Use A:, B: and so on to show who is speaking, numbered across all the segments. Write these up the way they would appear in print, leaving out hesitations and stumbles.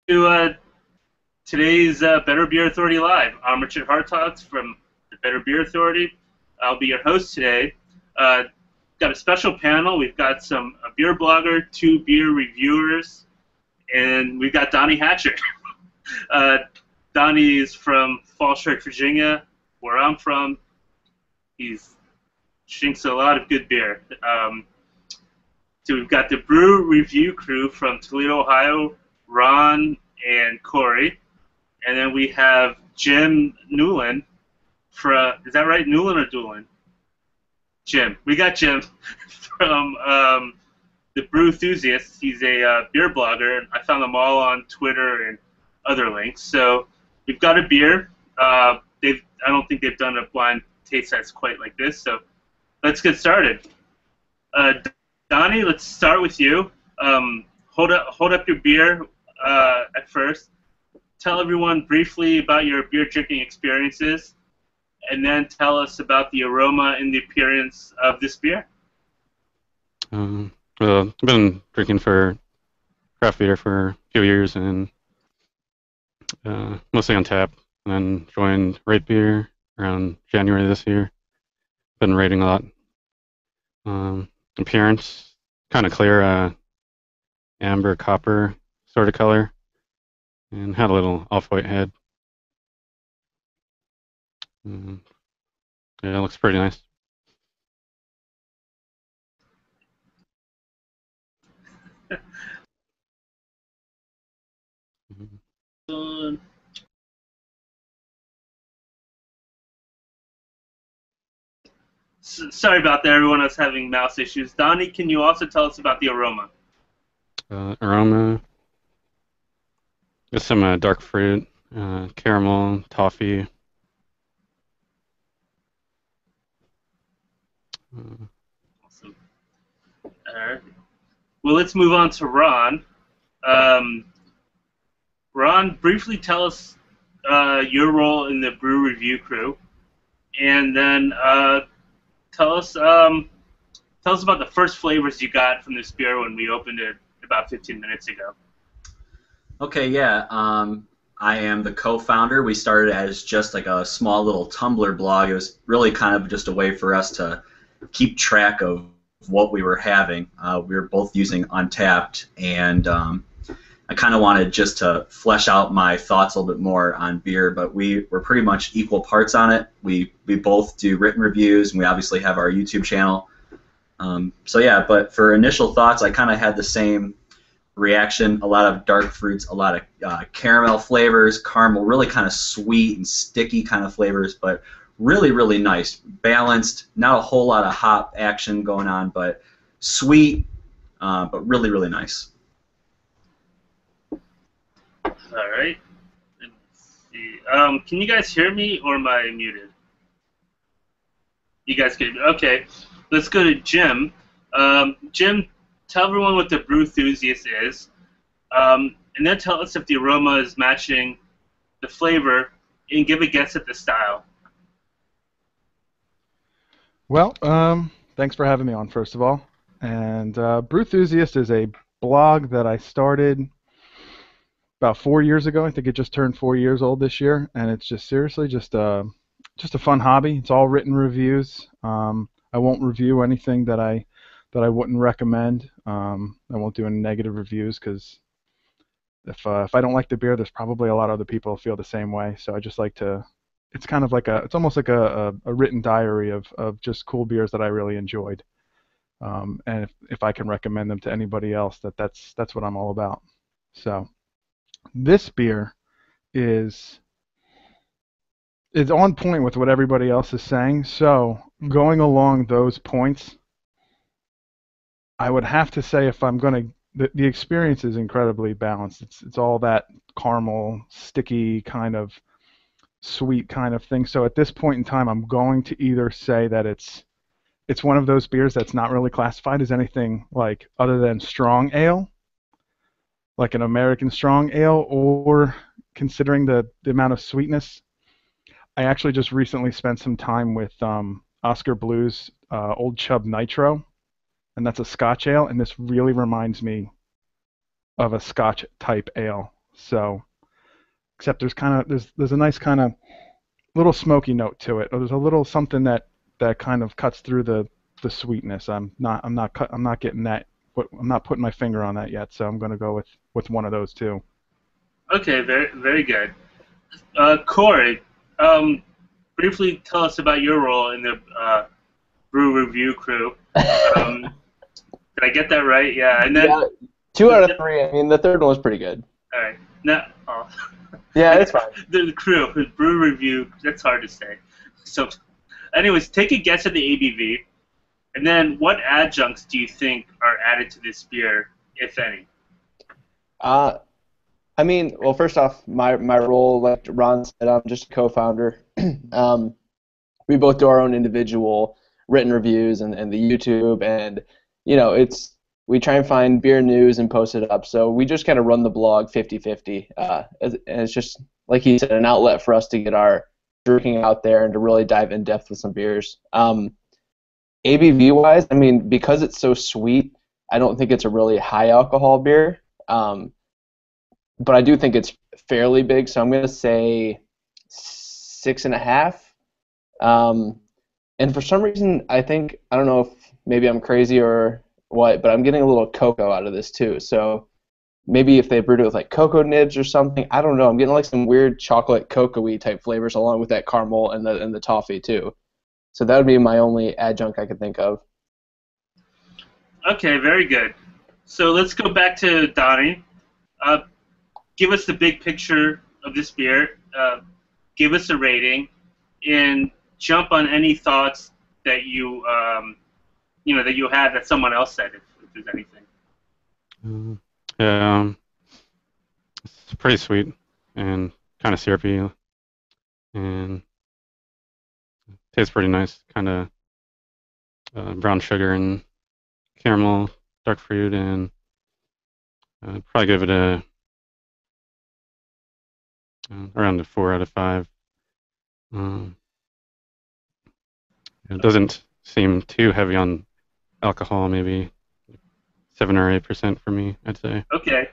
A: to today's Better Beer Authority Live. I'm Richard Hartogs from the Better Beer Authority. I'll be your host today. Uh, got a special panel. We've got a beer blogger, two beer reviewers, and we've got Donnie Hatcher. uh, Donnie is from Falls Church, Virginia, where I'm from. He's drinks a lot of good beer. So we've got the brew review crew from Toledo, Ohio, Ron and Corey. And then we have Jim Newland is that right, Newland or Doolin? Jim. We got Jim from the Brew Enthusiast. He's a beer blogger. I found them all on Twitter and other links. So we've got a beer. I don't think they've done a blind taste test quite like this. So let's get started. Donnie, let's start with you. Hold up your beer at first. Tell everyone briefly about your beer drinking experiences, and then tell us about the aroma and the appearance of this beer.
B: Well, I've been drinking for craft beer for a few years, and mostly on tap. And then joined Rate Beer around January this year. Been rating a lot. Appearance, kind of clear, amber copper sort of color, and had a little off-white head. Yeah, it looks pretty nice.
A: Sorry about that, everyone. I was having mouse issues. Donnie, can you also tell us about the aroma?
B: Aroma, just some dark fruit, caramel, toffee.
A: Awesome. All right. Well, let's move on to Ron. Ron, briefly tell us your role in the brew review crew, and then tell us about the first flavors you got from this beer when we opened it about 15 minutes ago.
C: Okay, yeah. I am the co-founder. We started as just like a small little Tumblr blog. It was really kind of just a way for us to keep track of what we were having. We were both using Untapped, and I kind of wanted just to flesh out my thoughts a little bit more on beer, but we were pretty much equal parts on it. We both do written reviews, and we obviously have our YouTube channel. So yeah, but for initial thoughts, I kind of had the same reaction. A lot of dark fruits, a lot of caramel flavors, caramel, really kind of sweet and sticky kind of flavors, but really, really nice, balanced. Not a whole lot of hop action going on, but sweet, but really, really nice.
A: All right. Let's see. Can you guys hear me, or am I muted? You guys can. Okay. Let's go to Jim. Jim, tell everyone what the Brew Enthusiast is, and then tell us if the aroma is matching the flavor, and give a guess at the style.
D: Well, thanks for having me on, first of all. And Brew Enthusiast is a blog that I started about 4 years ago. I think it just turned 4 years old this year, and it's just seriously just a fun hobby. It's all written reviews. I won't review anything that I wouldn't recommend. I won't do any negative reviews because if I don't like the beer, there's probably a lot of other people who feel the same way. So I just like to. It's kind of like it's almost like a written diary of just cool beers that I really enjoyed. And if I can recommend them to anybody else, that's what I'm all about. So this beer is on point with what everybody else is saying. So going along those points, I would have to say if I'm going to, the experience is incredibly balanced. It's all that caramel, sticky kind of sweet kind of thing. So at this point in time, I'm going to either say that it's one of those beers that's not really classified as anything like other than strong ale, like an American strong ale, or considering the amount of sweetness. I actually just recently spent some time with Oscar Blues Old Chub Nitro, and that's a Scotch ale, and this really reminds me of a Scotch type ale. So, except there's a nice kind of little smoky note to it. Or there's a little something that kind of cuts through the sweetness. I'm not getting that. I'm not putting my finger on that yet. So I'm going to go with one of those two.
A: Okay, very very good. Corey, briefly tell us about your role in the brew review crew. Did I get that right? Yeah, and then
E: Yeah, 2 out of 3. I mean, the third one was pretty good.
A: all right. Now, oh.
E: Yeah, it's fine.
A: The crew, the brew review. That's hard to say. So, anyways, take a guess at the ABV, and then what adjuncts do you think are added to this beer, if any?
E: I mean, well, first off, my role, like Ron said, I'm just a co-founder. We both do our own individual written reviews and the YouTube, and we try and find beer news and post it up. So we just kind of run the blog 50-50. And it's just, like he said, an outlet for us to get our drinking out there and to really dive in depth with some beers. ABV-wise, I mean, because it's so sweet, I don't think it's a really high alcohol beer. But I do think it's fairly big, so I'm going to say 6.5. And for some reason, I don't know if maybe I'm crazy or what, but I'm getting a little cocoa out of this too. So maybe if they brewed it with like cocoa nibs or something, I don't know. I'm getting like some weird chocolate cocoa-y type flavors along with that caramel and the toffee too. So that would be my only adjunct I could think of.
A: Okay, very good. So let's go back to Donnie. Give us the big picture of this beer. Give us a rating, and jump on any thoughts that you that you had that someone else said, if there's anything.
B: Yeah, it's pretty sweet and kind of syrupy, and tastes pretty nice. Kind of brown sugar and caramel, dark fruit, and probably give it a around a 4 out of 5. It doesn't seem too heavy on alcohol, maybe 7 or 8% for me, I'd say.
A: Okay.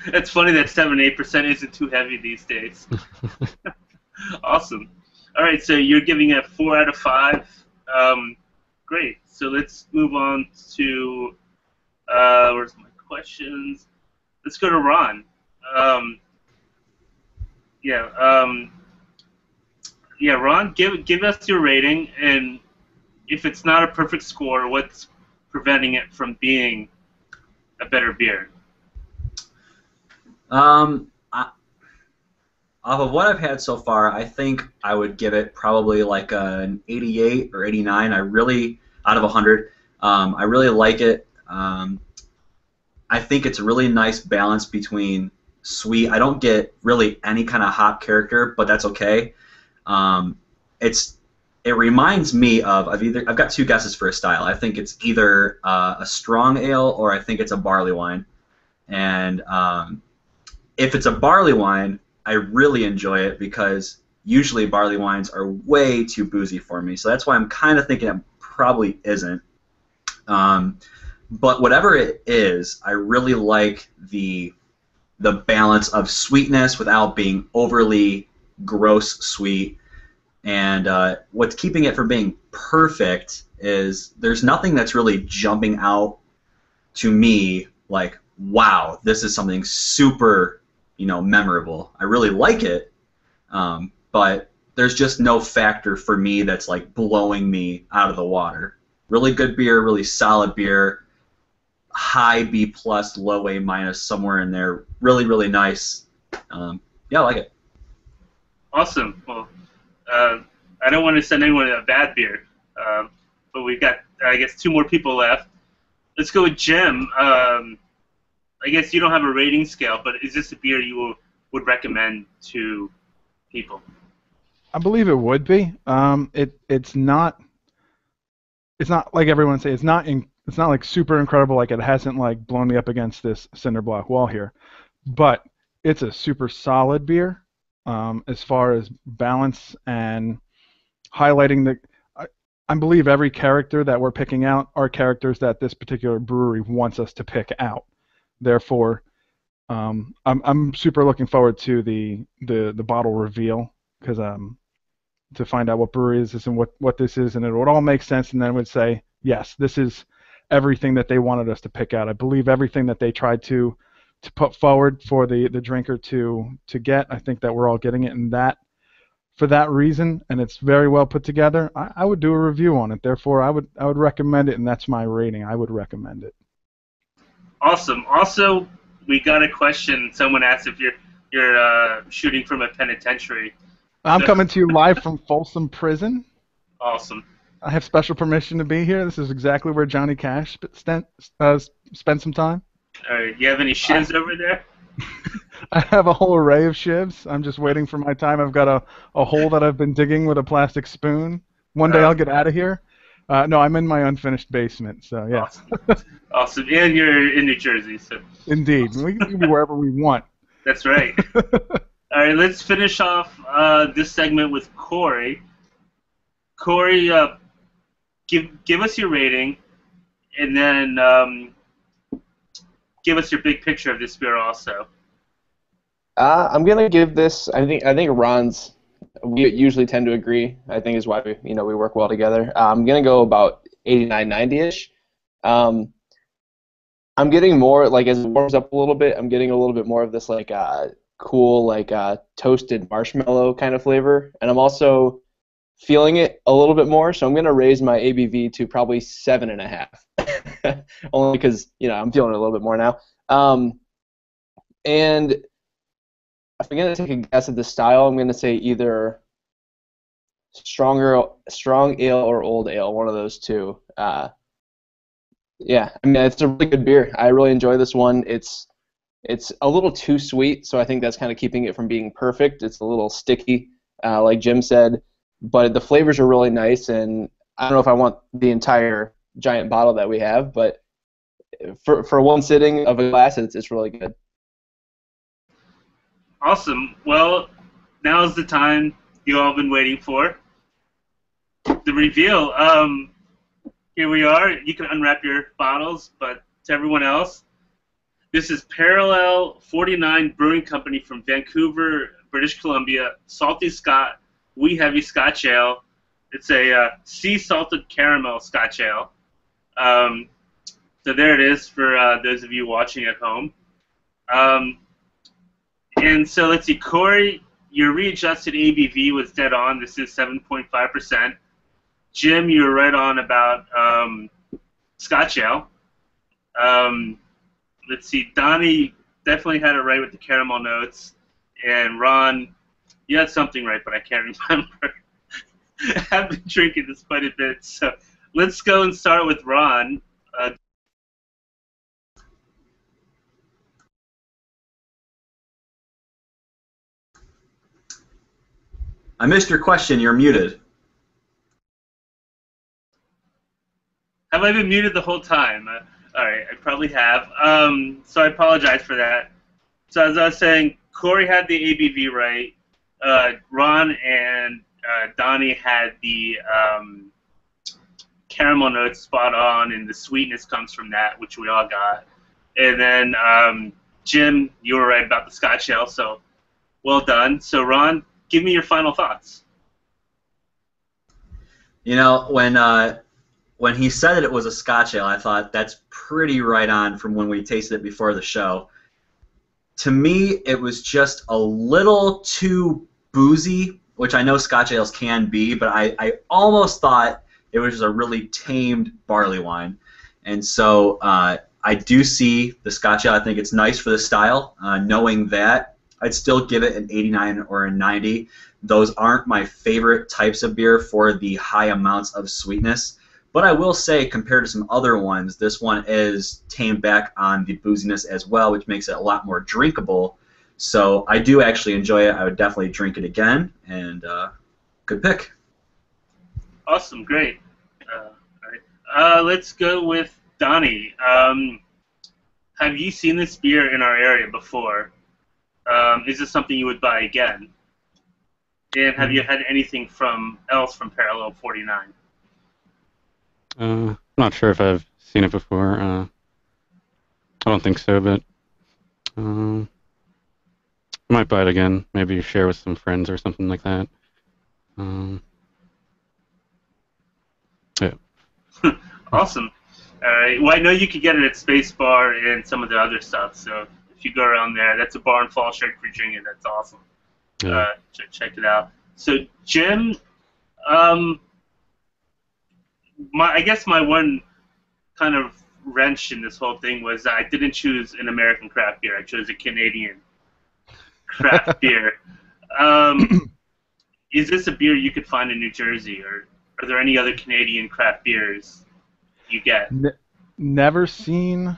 A: It's funny that 7-8% isn't too heavy these days. Awesome. All right, so you're giving it a 4 out of 5. Great. So let's move on to where's my questions? Let's go to Ron. Ron, give us your rating, and if it's not a perfect score, what's preventing it from being a better beer?
C: Off of what I've had so far, I think I would give it probably like an 88 or 89. Out of 100. I really like it. I think it's a really nice balance between sweet. I don't get really any kind of hop character, but that's okay. It reminds me of I've got 2 guesses for a style. I think it's either a strong ale or I think it's a barley wine. And if it's a barley wine, I really enjoy it because usually barley wines are way too boozy for me. So that's why I'm kind of thinking it probably isn't. But whatever it is, I really like the balance of sweetness without being overly gross sweet. And what's keeping it from being perfect is there's nothing that's really jumping out to me like, wow, this is something super, memorable. I really like it, but there's just no factor for me that's like blowing me out of the water. Really good beer, really solid beer, high B plus, low A minus, somewhere in there. Really, really nice. I like it.
A: Awesome. Well, I don't want to send anyone a bad beer, but we've got, I guess, 2 more people left. Let's go with Jim. I guess you don't have a rating scale, but is this a beer you would recommend to people?
D: I believe it would be. It's not like everyone say. It's not like super incredible. Like it hasn't like blown me up against this cinder block wall here, but it's a super solid beer. As far as balance and highlighting I believe every character that we're picking out are characters that this particular brewery wants us to pick out. Therefore, I'm super looking forward to the bottle reveal because to find out what brewery is this and what this is, and it would all make sense, and then it would say yes, this is everything that they wanted us to pick out. I believe everything that they tried to put forward for the drinker to get. I think that we're all getting it, and that for that reason, and it's very well put together. I would do a review on it. Therefore, I would recommend it, and that's my rating. I would recommend it.
A: Awesome. Also, we got a question. Someone asked if you're shooting from a penitentiary.
D: I'm coming to you live from Folsom Prison.
A: Awesome.
D: I have special permission to be here. This is exactly where Johnny Cash spent some time.
A: All right. You have any shivs over there?
D: I have a whole array of shivs. I'm just waiting for my time. I've got a hole that I've been digging with a plastic spoon. One day I'll get out of here. No, I'm in my unfinished basement, so yeah.
A: Awesome. And you're in New Jersey, so.
D: Indeed.
A: Awesome.
D: We can be wherever we want.
A: That's right. All right, let's finish off this segment with Corey. Corey, give us your rating, and then give us your big picture of this beer also.
E: I'm gonna give this. I think Ron's. We usually tend to agree. I think is why we work well together. I'm gonna go about 89, 90-ish. I'm getting more like as it warms up a little bit. I'm getting a little bit more of this like cool like toasted marshmallow kind of flavor, and I'm also feeling it a little bit more. So I'm gonna raise my ABV to probably 7.5, only because I'm feeling it a little bit more now. And if I'm going to take a guess at the style, I'm going to say either strong ale or old ale, one of those two. Yeah, I mean, it's a really good beer. I really enjoy this one. It's a little too sweet, so I think that's kind of keeping it from being perfect. It's a little sticky, like Jim said, but the flavors are really nice, and I don't know if I want the entire giant bottle that we have, but for one sitting of a glass, it's really good.
A: Awesome. Well, now's the time you all been waiting for. The reveal. Here we are. You can unwrap your bottles, but to everyone else, this is Parallel 49 Brewing Company from Vancouver, British Columbia, Salty Scot, Wee Heavy Scotch Ale. It's a sea salted caramel Scotch Ale. So there it is for those of you watching at home. And so let's see, Corey, your readjusted ABV was dead on. This is 7.5%. Jim, you were right on about Scotch Ale. Let's see, Donnie definitely had it right with the caramel notes. And Ron, you had something right, but I can't remember. I've been drinking this quite a bit. So let's go and start with Ron.
C: I missed your question. You're muted.
A: Have I been muted the whole time? All right, I probably have. So I apologize for that. So as I was saying, Corey had the ABV right. Ron and Donnie had the caramel notes spot on, and the sweetness comes from that, which we all got. And then Jim, you were right about the Scotch Ale, so well done. So Ron, give me your final thoughts.
C: When he said that it was a Scotch Ale, I thought that's pretty right on from when we tasted it before the show. To me, it was just a little too boozy, which I know Scotch ales can be, but I almost thought it was just a really tamed barley wine. And so I do see the Scotch Ale. I think it's nice for the style. Knowing that, I'd still give it an 89 or a 90. Those aren't my favorite types of beer for the high amounts of sweetness. But I will say, compared to some other ones, this one is tamed back on the booziness as well, which makes it a lot more drinkable. So I do actually enjoy it. I would definitely drink it again, and good pick.
A: Awesome, great. All right. Let's go with Donnie. Have you seen this beer in our area before? Is this something you would buy again? And have you had anything else from Parallel 49?
B: I'm not sure if I've seen it before. I don't think so, but Um, I might buy it again. Maybe share with some friends or something like that. Um, yeah.
A: Awesome. All right. Well, I know you could get it at Space Bar and some of the other stuff. So if you go around there, that's a bar in Falls Church, Virginia. That's awesome.
B: Yeah.
A: Check it out. So Jim, um, I guess my one kind of wrench in this whole thing was that I didn't choose an American craft beer. I chose a Canadian craft beer. Is this a beer you could find in New Jersey, or are there any other Canadian craft beers you get?
D: Never seen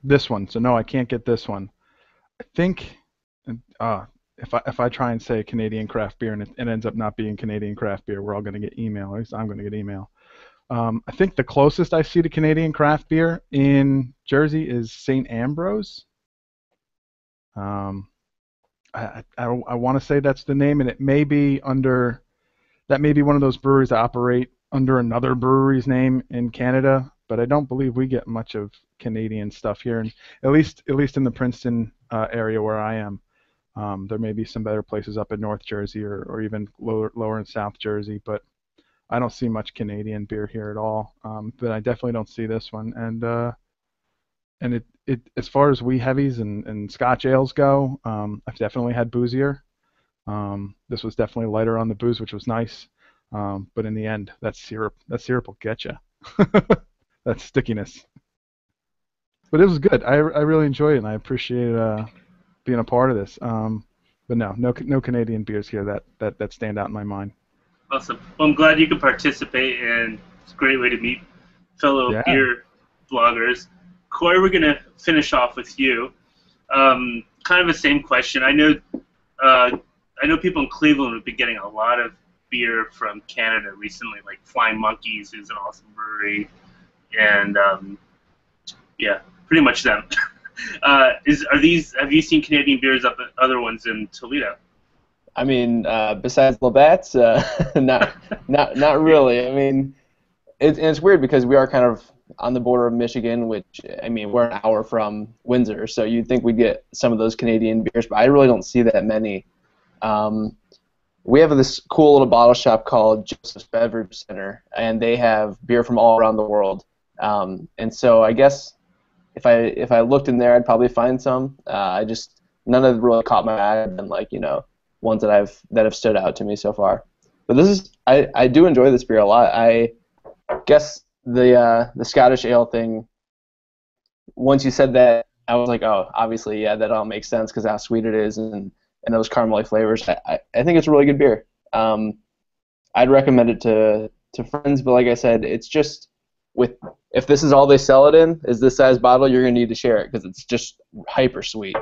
D: this one, so no, I can't get this one. I think if I try and say Canadian craft beer and it ends up not being Canadian craft beer, we're all going to get email. At least I'm going to get email. I think the closest I see to Canadian craft beer in Jersey is St. Ambrose. I want to say that's the name, and it may be under that may be one of those breweries that operate under another brewery's name in Canada, but I don't believe we get much of Canadian stuff here, and at least in the Princeton area where I am. There may be some better places up in North Jersey or even lower in South Jersey, but I don't see much Canadian beer here at all. But I definitely don't see this one, and it as far as wee heavies and Scotch ales go, I've definitely had boozier. This was definitely lighter on the booze, which was nice. But in the end, that syrup will get you. That stickiness. But it was good. I really enjoyed it, and I appreciate being a part of this. But no Canadian beers here that stand out in my mind.
A: Awesome. Well, I'm glad you could participate, and it's a great way to meet fellow beer bloggers. Corey, we're going to finish off with you. Kind of the same question. I know people in Cleveland have been getting a lot of beer from Canada recently, like Flying Monkeys is an awesome brewery, and yeah, pretty much them. Have you seen Canadian beers up at other ones in Toledo?
E: I mean, besides Labatt's, not really. I mean, it's weird because we are kind of on the border of Michigan, which, I mean, we're an hour from Windsor, so you'd think we'd get some of those Canadian beers, but I really don't see that many. We have this cool little bottle shop called Joseph's Beverage Center, and they have beer from all around the world. And so I guess if I looked in there, I'd probably find some. None of them really caught my eye, and ones that have stood out to me so far. But I do enjoy this beer a lot. I guess the Scottish ale thing, once you said that, I was like, oh, obviously, yeah, that all makes sense because how sweet it is and those caramelly flavors. I think it's a really good beer. I'd recommend it to friends, but like I said, it's just if this is all they sell it in, is this size bottle, you're going to need to share it because it's just hyper sweet.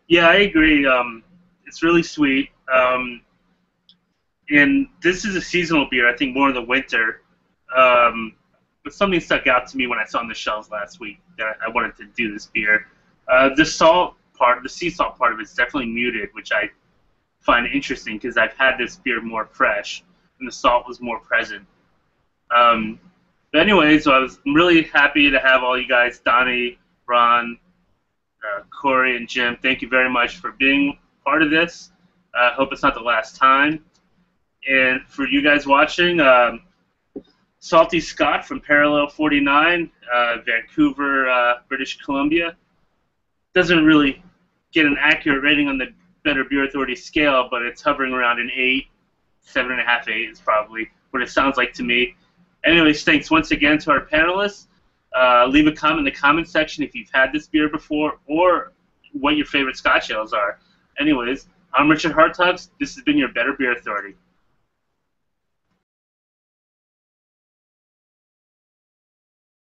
A: Yeah, I agree. It's really sweet. And this is a seasonal beer, I think more in the winter. But something stuck out to me when I saw on the shelves last week that I wanted to do this beer. The sea salt part of it is definitely muted, which I find interesting because I've had this beer more fresh and the salt was more present. But anyways, so I'm really happy to have all you guys, Donnie, Ron, Corey, and Jim. Thank you very much for being part of this. I hope it's not the last time. And for you guys watching, Salty Scot from Parallel 49, Vancouver, British Columbia. Doesn't really get an accurate rating on the Better Beer Authority scale, but it's hovering around an 8, 7.5, 8 is probably what it sounds like to me. Anyways, thanks once again to our panelists. Leave a comment in the comment section if you've had this beer before or what your favorite Scotch ales are. Anyways, I'm Richard Hartogs. This has been your Better Beer Authority.